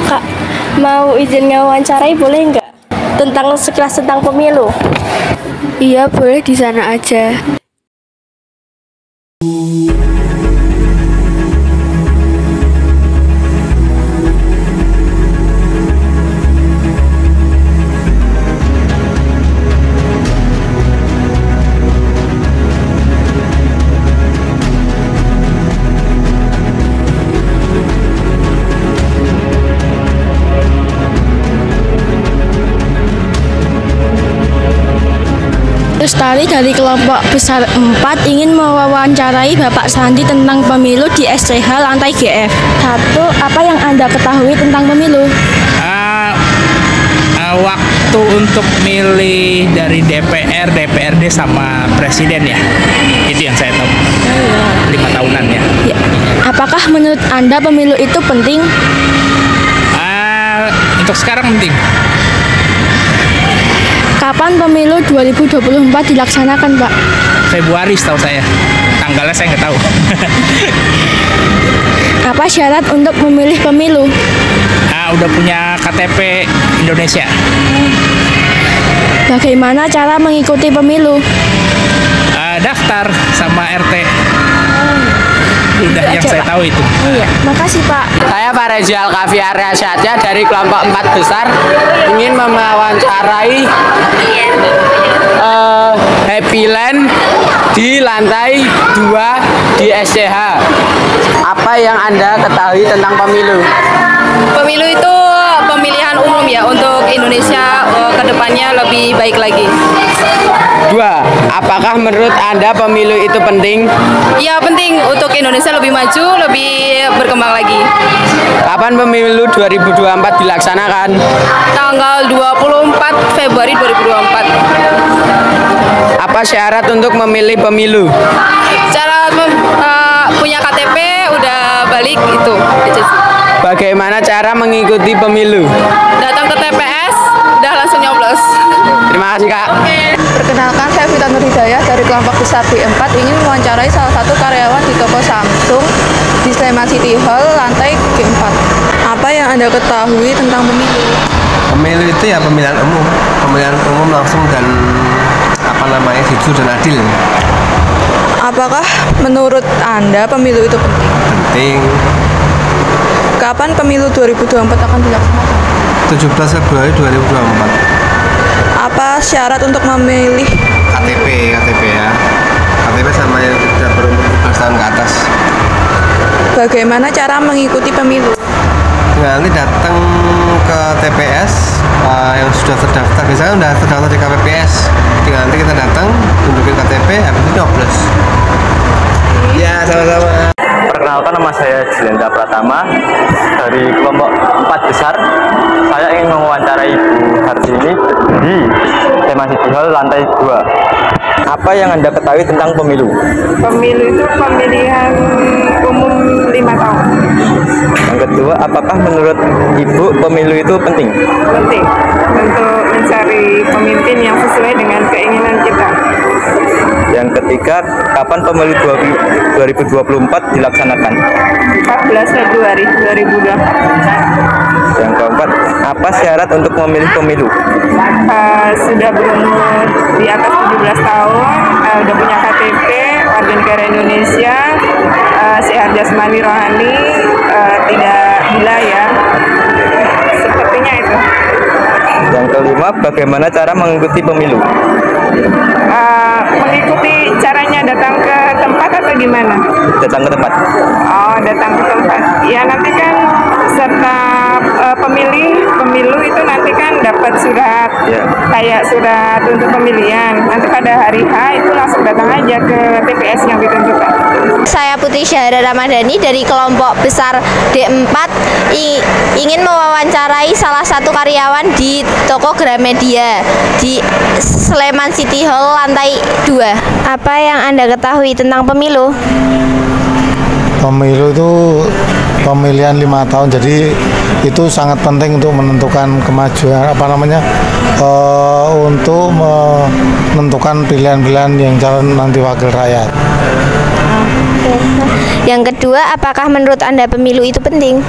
Kak, mau izin ngawancarai boleh nggak? Tentang sekilas tentang pemilu. Iya, boleh di sana aja. Lestari dari kelompok besar 4 ingin mewawancarai Bapak Sandi tentang pemilu di SCH lantai GF. 1. Apa yang Anda ketahui tentang pemilu? Waktu untuk milih dari DPR, DPRD sama presiden ya, itu yang saya tahu. 5 tahunan ya. Apakah menurut Anda pemilu itu penting? Untuk sekarang penting. Kapan pemilu 2024 dilaksanakan, Pak? Februari setahu saya. Tanggalnya saya nggak tahu. Apa syarat untuk memilih pemilu? Udah punya KTP Indonesia. Bagaimana cara mengikuti pemilu? Daftar sama RT. Udah yang saya tahu itu. Iya, makasih Pak. Saya Pak Rezi Alkafi Arya Syatya dari kelompok 4 besar ingin mewawancarai Happy Land di lantai 2 di SCH. Apa yang Anda ketahui tentang pemilu? Pemilu itu pemilihan umum ya untuk Indonesia ke depannya lebih baik lagi. 2. Apakah menurut Anda pemilu itu penting? Ya penting untuk Indonesia lebih maju, lebih berkembang lagi. Kapan pemilu 2024 dilaksanakan? Tanggal 24 Februari 2024. Apa syarat untuk memilih pemilu? Cara punya KTP udah balik itu aja sih. Bagaimana cara mengikuti pemilu? Datang ke TPS, udah langsung nyoblos. Terima kasih Kak. Perkenalkan, saya Vita Nurhidayah dari kelompok besar B4 ingin mewawancarai salah satu karyawan di toko Samsung di Sleman City Hall lantai G4. Apa yang Anda ketahui tentang pemilu? Pemilu itu ya pemilihan umum langsung dan jujur dan adil. Apakah menurut Anda pemilu itu penting? Penting. Kapan pemilu 2024 akan dilaksanakan? 17 Februari 2024. Apa syarat untuk memilih KTP ya. KTP sama yang sudah berumur 17 tahun ke atas. Bagaimana cara mengikuti pemilu? Nanti datang ke TPS yang sudah terdaftar. Biasanya sudah terdaftar di KPPS. Tinggal nanti kita datang, tunjukin KTP, habis itu nyoblos. Ya, sama-sama. Perkenalkan, nama saya Jilenda Pratama dari kelompok 4 besar. Saya ingin mewawancarai Ibu Hartini di Sleman City Hall lantai 2. Apa yang Anda ketahui tentang pemilu? Pemilu itu pemilihan umum 5 tahun. Yang kedua, apakah menurut Ibu pemilu itu penting? Penting untuk mencari pemimpin yang sesuai dengan keinginan kita. Yang ketiga, kapan pemilu 2024 dilaksanakan? 14 Februari 2024. Yang keempat, apa syarat untuk memilih pemilu? Sudah berumur di atas 17 tahun, udah punya KTP, warga negara Indonesia, sehat jasmani rohani, tidak gila ya. Sepertinya itu. Yang kelima, bagaimana cara mengikuti pemilu? Mengikuti caranya datang ke tempat atau gimana? Datang ke tempat. Oh, datang ke tempat. Ya nanti kan setiap pemilu itu nanti kan dapat surat, kayak surat untuk pemilihan. Nanti pada hari H itu langsung datang aja ke TPS yang ditentukan. Saya Putri Syahra Ramadhani dari kelompok besar D4 ingin mewawancarai salah satu karyawan di toko Gramedia di Sleman City Hall lantai 2. Apa yang Anda ketahui tentang pemilu? Pemilu itu pemilihan 5 tahun, jadi itu sangat penting untuk menentukan kemajuan untuk menentukan pilihan-pilihan yang calon nanti wakil rakyat. Oke. Yang kedua, apakah menurut Anda pemilu itu penting?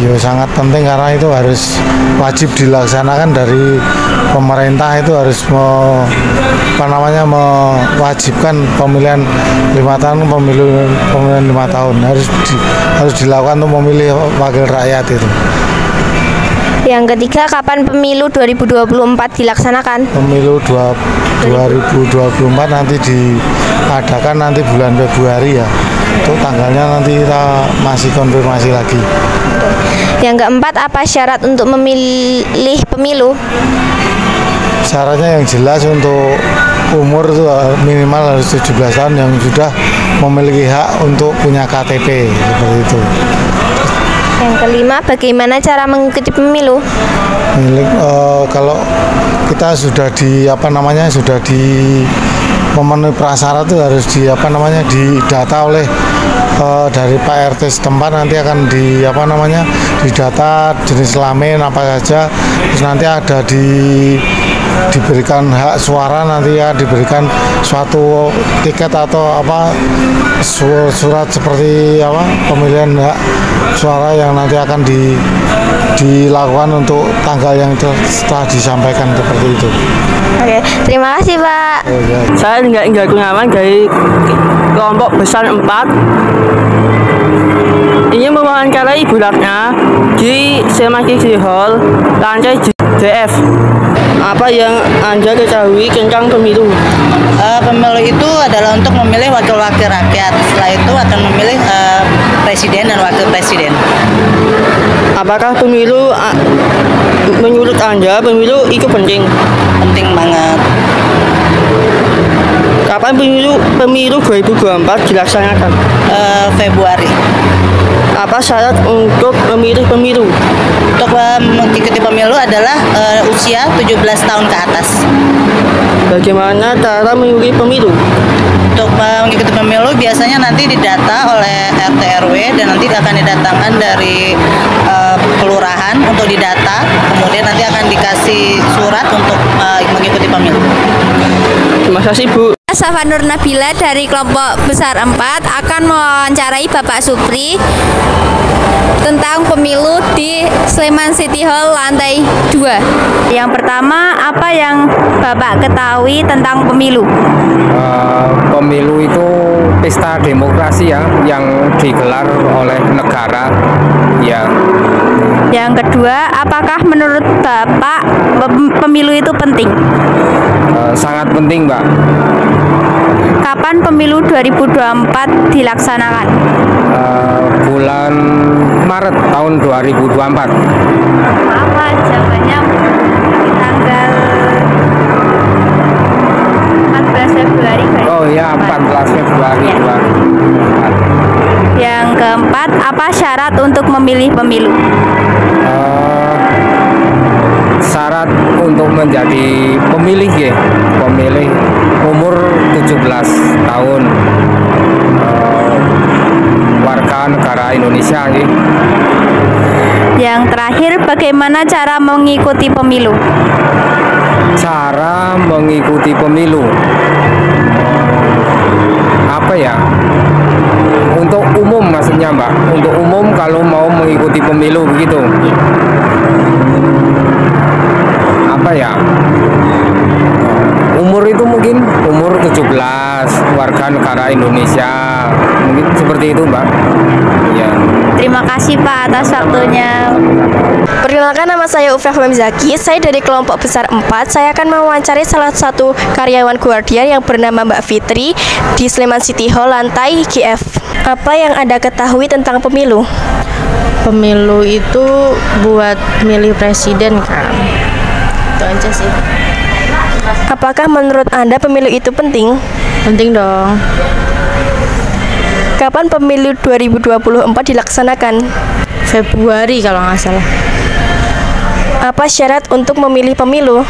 Ya sangat penting karena itu harus wajib dilaksanakan dari pemerintah, itu harus mewajibkan pemilihan 5 tahun, pemilihan 5 tahun harus dilakukan untuk memilih wakil rakyat itu. Yang ketiga, kapan pemilu 2024 dilaksanakan? Pemilu 2024 nanti diadakan nanti bulan Februari ya. Itu tanggalnya nanti kita masih konfirmasi lagi. Yang keempat, apa syarat untuk memilih pemilu? Syaratnya yang jelas untuk umur itu minimal harus 17 tahun yang sudah memiliki hak untuk punya KTP seperti itu. Yang kelima, bagaimana cara mengikuti pemilu? Kalau kita sudah memenuhi prasyarat itu harus didata oleh dari Pak RT setempat, nanti akan didata jenis kelamin apa saja, terus nanti ada diberikan hak suara, nanti ya diberikan suatu tiket atau surat seperti pemilihan hak suara yang nanti akan dilakukan untuk tanggal yang setelah disampaikan seperti itu. Oke, terima kasih Pak. Saya Nggak Gunawan dari kelompok besar 4 ingin mewawancarai Ibu Ratna di Sleman City Hall lantai DF. Apa yang Anda ketahui tentang pemilu? Pemilu itu adalah untuk memilih wakil-wakil rakyat. Setelah itu akan memilih presiden dan wakil presiden. Apakah pemilu menurut Anda pemilu itu penting? Penting banget. Kapan pemilu 2024 dilaksanakan? Februari. Apa syarat untuk memilih pemilu? Untuk mengikuti pemilu adalah usia 17 tahun ke atas. Bagaimana cara memilih pemilu? Untuk mengikuti pemilu biasanya nanti didata oleh RT RW dan nanti akan didatangkan dari kelurahan untuk didata, kemudian nanti akan dikasih surat untuk mengikuti pemilu. Terima kasih Bu. Safanur Nabila dari kelompok besar 4 akan mewawancarai Bapak Supri tentang pemilu di Sleman City Hall lantai 2. Yang pertama, apa yang Bapak ketahui tentang pemilu? Pemilu itu pesta demokrasi ya, yang digelar oleh negara ya. Yang kedua, apakah menurut Bapak pemilu itu penting? Sangat penting, Mbak. Kapan pemilu 2024 dilaksanakan? Bulan Maret tahun 2024. Apa jawabannya? Tanggal 14 Februari. Oh ya, 14 Februari. Ya. Yang keempat, apa syarat untuk memilih pemilu? Syarat untuk menjadi pemilih ya, pemilih umur 17 tahun, warga negara Indonesia ya. Yang terakhir, bagaimana cara mengikuti pemilu? Cara mengikuti pemilu apa ya? Untuk umum maksudnya Mbak, untuk umum kalau mau mengikuti pemilu begitu. Apa ya? Umur itu mungkin umur 17, warga negara Indonesia. Mungkin seperti itu, Mbak. Ya. Terima kasih Pak atas waktunya. Perkenalkan, nama saya Ufah Zaki. Saya dari kelompok besar 4. Saya akan mewawancari salah satu karyawan Guardian yang bernama Mbak Fitri di Sleman City Hall lantai GF. Apa yang Anda ketahui tentang pemilu? Pemilu itu buat milih presiden kan. Itu aja sih. Apakah menurut Anda pemilu itu penting? Penting dong. Kapan pemilu 2024 dilaksanakan? Februari kalau nggak salah. Apa syarat untuk memilih pemilu?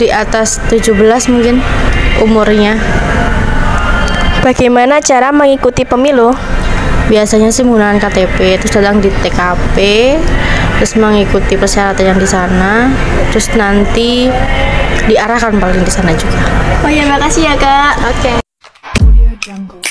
Di atas 17 mungkin umurnya. Bagaimana cara mengikuti pemilu? Biasanya sih menggunakan KTP, terus datang di TKP, terus mengikuti persyaratan yang di sana, terus nanti diarahkan paling di sana juga. Oh ya, makasih ya Kak. Oke. Jungle.